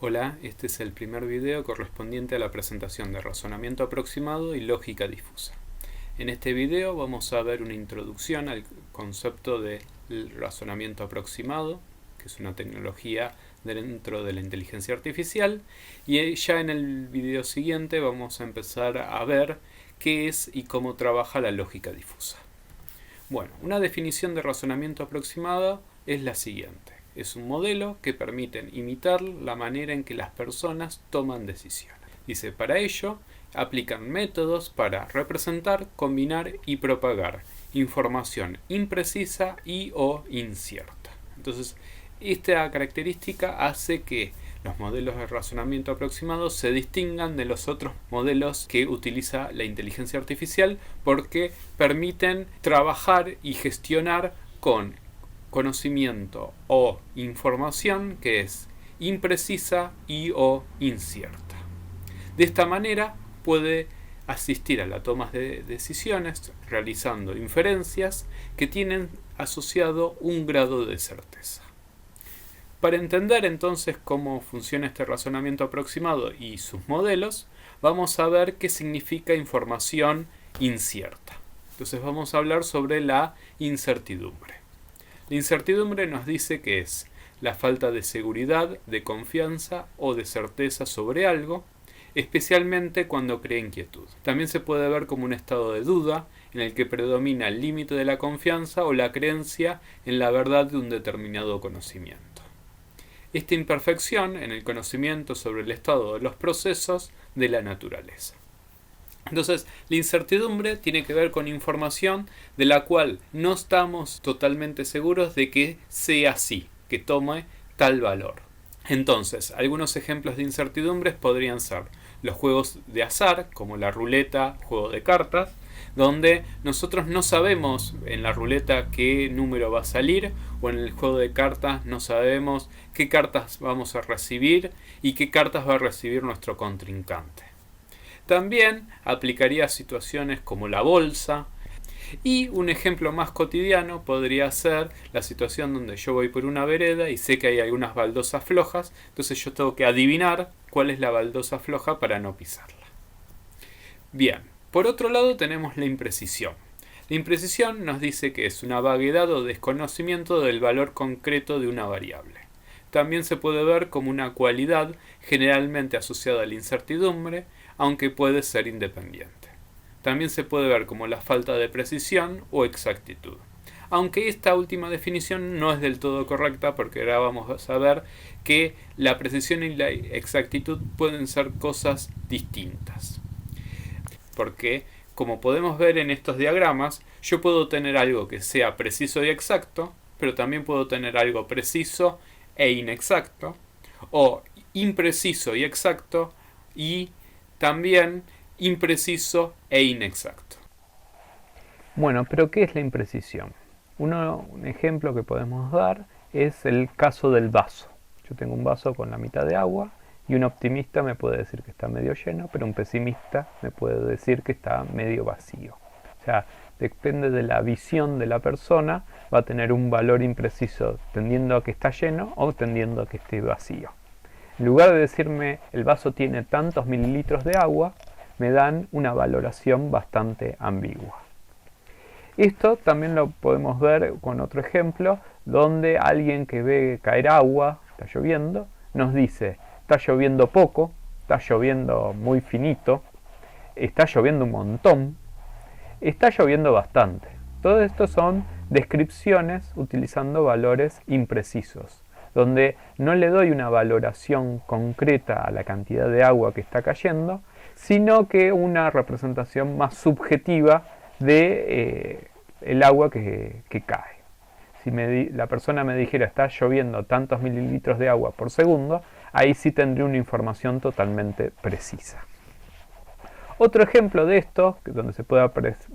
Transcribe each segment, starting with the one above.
Hola, este es el primer video correspondiente a la presentación de razonamiento aproximado y lógica difusa. En este video vamos a ver una introducción al concepto de razonamiento aproximado, que es una tecnología dentro de la inteligencia artificial, y ya en el video siguiente vamos a empezar a ver qué es y cómo trabaja la lógica difusa. Bueno, una definición de razonamiento aproximado es la siguiente. Es un modelo que permite imitar la manera en que las personas toman decisiones. Dice, para ello, aplican métodos para representar, combinar y propagar información imprecisa y o incierta. Entonces, esta característica hace que los modelos de razonamiento aproximado se distingan de los otros modelos que utiliza la inteligencia artificial porque permiten trabajar y gestionar con conocimiento o información que es imprecisa y o incierta. De esta manera puede asistir a la toma de decisiones realizando inferencias que tienen asociado un grado de certeza. Para entender entonces cómo funciona este razonamiento aproximado y sus modelos, vamos a ver qué significa información incierta. Entonces vamos a hablar sobre la incertidumbre. La incertidumbre nos dice que es la falta de seguridad, de confianza o de certeza sobre algo, especialmente cuando crea inquietud. También se puede ver como un estado de duda en el que predomina el límite de la confianza o la creencia en la verdad de un determinado conocimiento. Esta imperfección en el conocimiento sobre el estado de los procesos de la naturaleza. Entonces, la incertidumbre tiene que ver con información de la cual no estamos totalmente seguros de que sea así, que tome tal valor. Entonces, algunos ejemplos de incertidumbres podrían ser los juegos de azar, como la ruleta, juego de cartas, donde nosotros no sabemos en la ruleta qué número va a salir, o en el juego de cartas no sabemos qué cartas vamos a recibir y qué cartas va a recibir nuestro contrincante. También aplicaría a situaciones como la bolsa. Y un ejemplo más cotidiano podría ser la situación donde yo voy por una vereda y sé que hay algunas baldosas flojas, entonces yo tengo que adivinar cuál es la baldosa floja para no pisarla. Bien, por otro lado tenemos la imprecisión. La imprecisión nos dice que es una vaguedad o desconocimiento del valor concreto de una variable. También se puede ver como una cualidad generalmente asociada a la incertidumbre, aunque puede ser independiente. También se puede ver como la falta de precisión o exactitud. Aunque esta última definición no es del todo correcta porque ahora vamos a ver que la precisión y la exactitud pueden ser cosas distintas. Porque, como podemos ver en estos diagramas, yo puedo tener algo que sea preciso y exacto, pero también puedo tener algo preciso e inexacto, o impreciso y exacto, y también impreciso e inexacto. Bueno, pero ¿qué es la imprecisión? Un ejemplo que podemos dar es el caso del vaso. Yo tengo un vaso con la mitad de agua y un optimista me puede decir que está medio lleno, pero un pesimista me puede decir que está medio vacío. O sea, depende de la visión de la persona, va a tener un valor impreciso tendiendo a que está lleno o tendiendo a que esté vacío. En lugar de decirme el vaso tiene tantos mililitros de agua, me dan una valoración bastante ambigua. Esto también lo podemos ver con otro ejemplo, donde alguien que ve caer agua, está lloviendo, nos dice, está lloviendo poco, está lloviendo muy finito, está lloviendo un montón, está lloviendo bastante. Todo esto son descripciones utilizando valores imprecisos, donde no le doy una valoración concreta a la cantidad de agua que está cayendo, sino que una representación más subjetiva de el agua que cae. Si la persona me dijera está lloviendo tantos mililitros de agua por segundo, ahí sí tendría una información totalmente precisa. Otro ejemplo de esto, donde se puede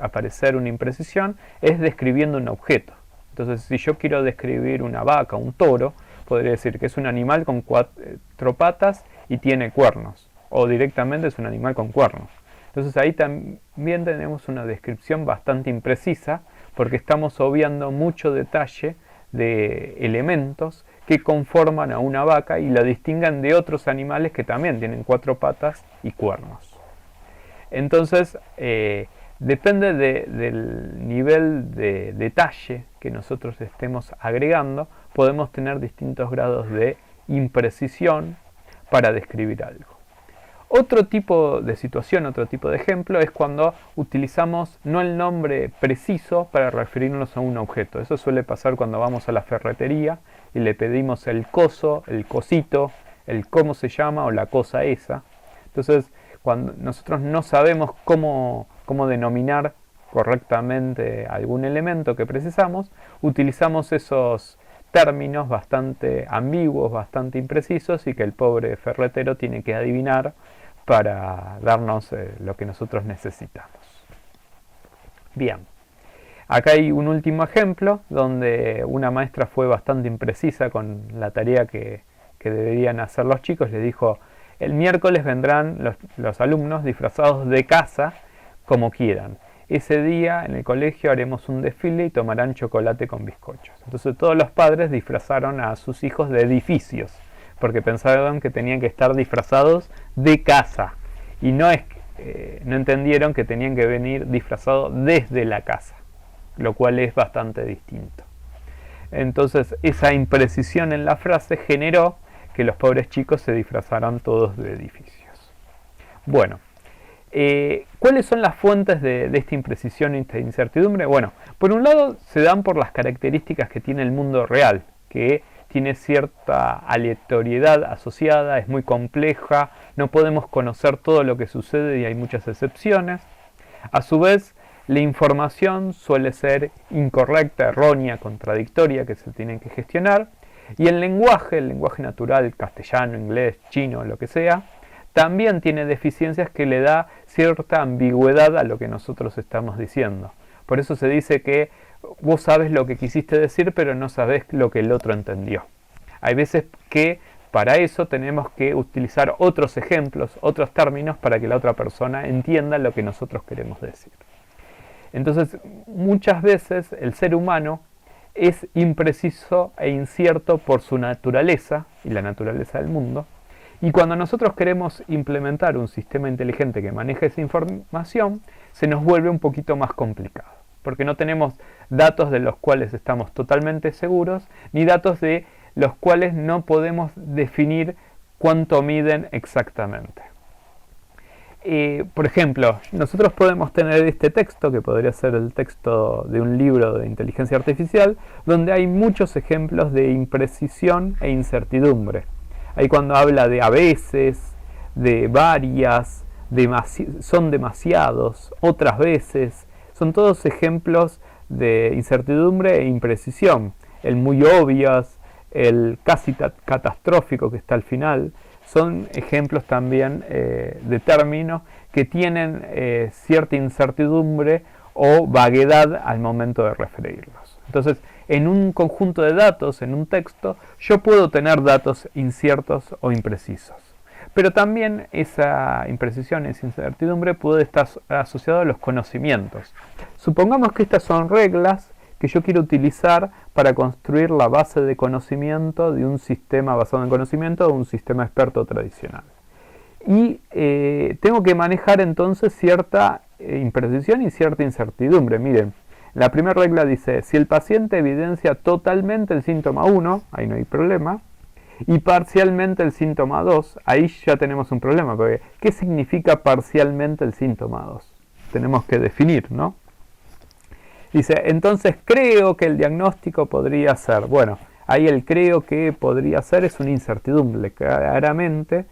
aparecer una imprecisión, es describiendo un objeto. Entonces, si yo quiero describir una vaca, un toro, podría decir que es un animal con 4 patas y tiene cuernos, o directamente es un animal con cuernos. Entonces ahí también tenemos una descripción bastante imprecisa porque estamos obviando mucho detalle de elementos que conforman a una vaca y la distinguen de otros animales que también tienen 4 patas y cuernos. Entonces, depende del nivel de detalle que nosotros estemos agregando, podemos tener distintos grados de imprecisión para describir algo. Otro tipo de situación, otro tipo de ejemplo es cuando utilizamos no el nombre preciso para referirnos a un objeto. Eso suele pasar cuando vamos a la ferretería y le pedimos el coso, el cosito, el cómo se llama o la cosa esa. Entonces, cuando nosotros no sabemos cómo denominar correctamente algún elemento que precisamos, utilizamos esos términos bastante ambiguos, bastante imprecisos y que el pobre ferretero tiene que adivinar para darnos lo que nosotros necesitamos. Bien, acá hay un último ejemplo donde una maestra fue bastante imprecisa con la tarea que deberían hacer los chicos. Les dijo: el miércoles vendrán los alumnos disfrazados de casa como quieran. Ese día en el colegio haremos un desfile y tomarán chocolate con bizcochos. Entonces todos los padres disfrazaron a sus hijos de edificios, porque pensaron que tenían que estar disfrazados de casa. Y no entendieron que tenían que venir disfrazados desde la casa, lo cual es bastante distinto. Entonces esa imprecisión en la frase generó que los pobres chicos se disfrazaran todos de edificios. Bueno, ¿cuáles son las fuentes de esta imprecisión y esta incertidumbre? Bueno, por un lado se dan por las características que tiene el mundo real, que tiene cierta aleatoriedad asociada, es muy compleja, no podemos conocer todo lo que sucede y hay muchas excepciones. A su vez, la información suele ser incorrecta, errónea, contradictoria, que se tienen que gestionar. Y el lenguaje natural, castellano, inglés, chino, lo que sea, también tiene deficiencias que le da cierta ambigüedad a lo que nosotros estamos diciendo. Por eso se dice que vos sabes lo que quisiste decir, pero no sabés lo que el otro entendió. Hay veces que para eso tenemos que utilizar otros ejemplos, otros términos, para que la otra persona entienda lo que nosotros queremos decir. Entonces, muchas veces el ser humano es impreciso e incierto por su naturaleza y la naturaleza del mundo. Y cuando nosotros queremos implementar un sistema inteligente que maneje esa información, se nos vuelve un poquito más complicado, porque no tenemos datos de los cuales estamos totalmente seguros, ni datos de los cuales no podemos definir cuánto miden exactamente. Por ejemplo, nosotros podemos tener este texto, que podría ser el texto de un libro de inteligencia artificial, donde hay muchos ejemplos de imprecisión e incertidumbre. Ahí cuando habla de a veces, de varias, son demasiados, otras veces, son todos ejemplos de incertidumbre e imprecisión. El muy obvias, el casi catastrófico que está al final, son ejemplos también de términos que tienen cierta incertidumbre o vaguedad al momento de referirlos. Entonces, en un conjunto de datos, en un texto, yo puedo tener datos inciertos o imprecisos. Pero también esa imprecisión, esa incertidumbre puede estar asociada a los conocimientos. Supongamos que estas son reglas que yo quiero utilizar para construir la base de conocimiento de un sistema basado en conocimiento o un sistema experto tradicional. Y tengo que manejar entonces cierta imprecisión y cierta incertidumbre. Miren, la primera regla dice: si el paciente evidencia totalmente el síntoma 1, ahí no hay problema, y parcialmente el síntoma 2, ahí ya tenemos un problema, porque ¿qué significa parcialmente el síntoma 2? Tenemos que definir, ¿no? Dice, entonces creo que el diagnóstico podría ser. Bueno, ahí el creo que podría ser es una incertidumbre, claramente,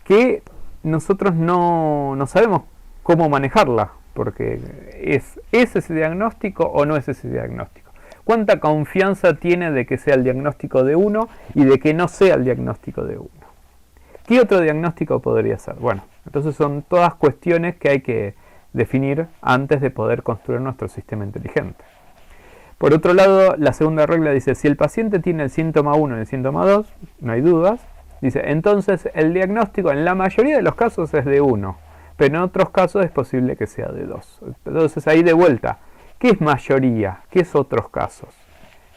que nosotros no sabemos cómo manejarla, porque ¿es ese diagnóstico o no es ese diagnóstico? ¿Cuánta confianza tiene de que sea el diagnóstico de uno y de que no sea el diagnóstico de uno? ¿Qué otro diagnóstico podría ser? Bueno, entonces son todas cuestiones que hay que definir antes de poder construir nuestro sistema inteligente. Por otro lado, la segunda regla dice, si el paciente tiene el síntoma 1 y el síntoma 2, no hay dudas, dice, entonces el diagnóstico en la mayoría de los casos es de 1, pero en otros casos es posible que sea de 2. Entonces ahí de vuelta, ¿qué es mayoría? ¿Qué es otros casos?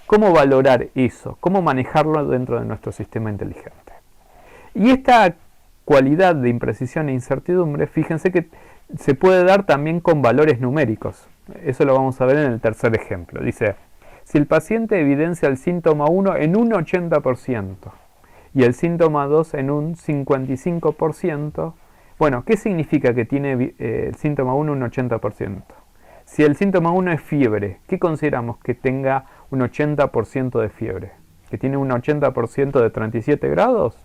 cómo valorar eso, cómo manejarlo dentro de nuestro sistema inteligente. Y esta cualidad de imprecisión e incertidumbre, fíjense que se puede dar también con valores numéricos. Eso lo vamos a ver en el tercer ejemplo. Dice, si el paciente evidencia el síntoma 1 en un 80% y el síntoma 2 en un 55%, bueno, ¿qué significa que tiene el síntoma 1 un 80%? Si el síntoma 1 es fiebre, ¿qué consideramos que tenga un 80% de fiebre? ¿Que tiene un 80% de 37 grados?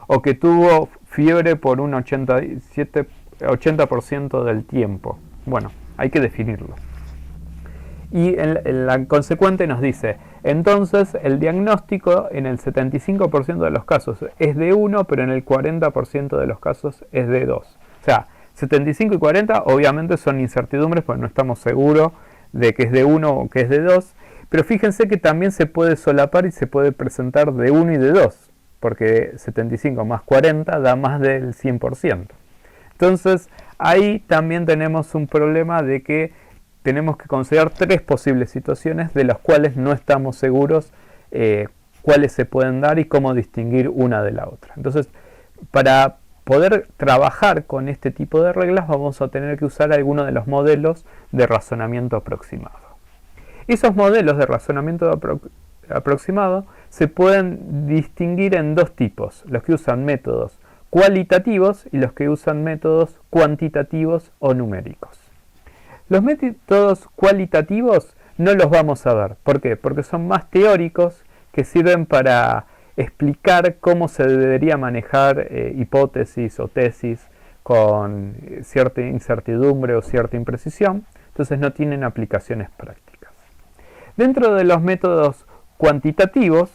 ¿O que tuvo fiebre por un 80% del tiempo? Bueno, hay que definirlo. Y la consecuente nos dice, entonces el diagnóstico en el 75% de los casos es de 1, pero en el 40% de los casos es de 2. O sea, 75 y 40 obviamente son incertidumbres porque no estamos seguros de que es de 1 o que es de 2, pero fíjense que también se puede solapar y se puede presentar de 1 y de 2, porque 75 más 40 da más del 100%. Entonces ahí también tenemos un problema de que tenemos que considerar 3 posibles situaciones de las cuales no estamos seguros cuáles se pueden dar y cómo distinguir una de la otra. Entonces, para poder trabajar con este tipo de reglas vamos a tener que usar alguno de los modelos de razonamiento aproximado. Esos modelos de razonamiento aproximado se pueden distinguir en 2 tipos, los que usan métodos cualitativos y los que usan métodos cuantitativos o numéricos. Los métodos cualitativos no los vamos a ver. ¿Por qué? Porque son más teóricos, que sirven para explicar cómo se debería manejar hipótesis o tesis con cierta incertidumbre o cierta imprecisión. Entonces no tienen aplicaciones prácticas. Dentro de los métodos cuantitativos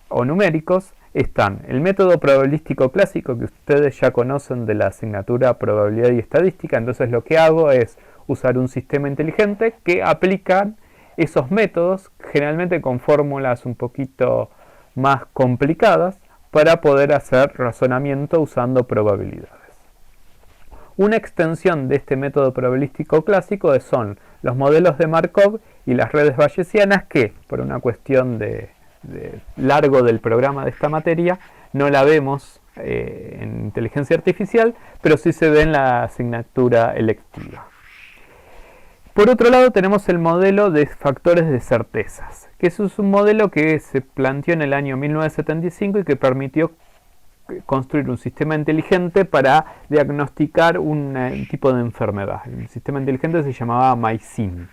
o numéricos están el método probabilístico clásico, que ustedes ya conocen de la asignatura Probabilidad y Estadística. Entonces lo que hago es usar un sistema inteligente que aplica esos métodos, generalmente con fórmulas un poquito más complicadas, para poder hacer razonamiento usando probabilidades. Una extensión de este método probabilístico clásico son los modelos de Markov y las redes bayesianas, que por una cuestión de largo del programa de esta materia no la vemos en inteligencia artificial, pero sí se ve en la asignatura electiva. Por otro lado tenemos el modelo de factores de certezas, que eso es un modelo que se planteó en el año 1975 y que permitió construir un sistema inteligente para diagnosticar un tipo de enfermedad. El sistema inteligente se llamaba MySyn.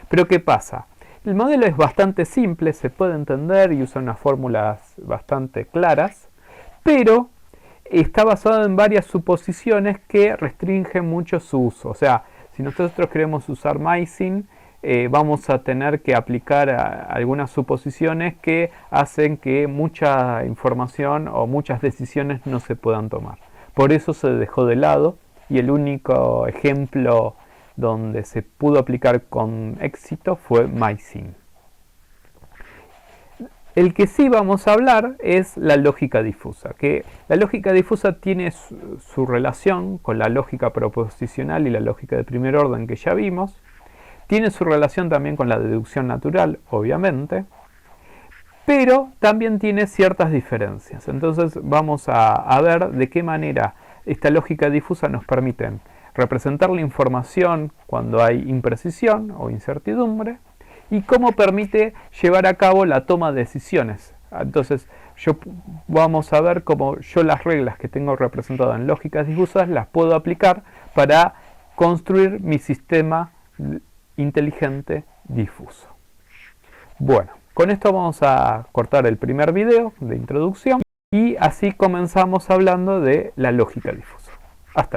Pero ¿qué pasa? El modelo es bastante simple, se puede entender y usa unas fórmulas bastante claras, pero está basado en varias suposiciones que restringen mucho su uso. O sea, si nosotros queremos usar MySyn, vamos a tener que aplicar algunas suposiciones que hacen que mucha información o muchas decisiones no se puedan tomar. Por eso se dejó de lado y el único ejemplo donde se pudo aplicar con éxito fue MySyn. El que sí vamos a hablar es la lógica difusa, que la lógica difusa tiene su relación con la lógica proposicional y la lógica de primer orden que ya vimos, tiene su relación también con la deducción natural, obviamente, pero también tiene ciertas diferencias. Entonces vamos a ver de qué manera esta lógica difusa nos permite representar la información cuando hay imprecisión o incertidumbre, y cómo permite llevar a cabo la toma de decisiones. Entonces vamos a ver cómo yo las reglas que tengo representadas en lógicas difusas las puedo aplicar para construir mi sistema inteligente difuso. Bueno, con esto vamos a cortar el primer video de introducción y así comenzamos hablando de la lógica difusa. Hasta luego.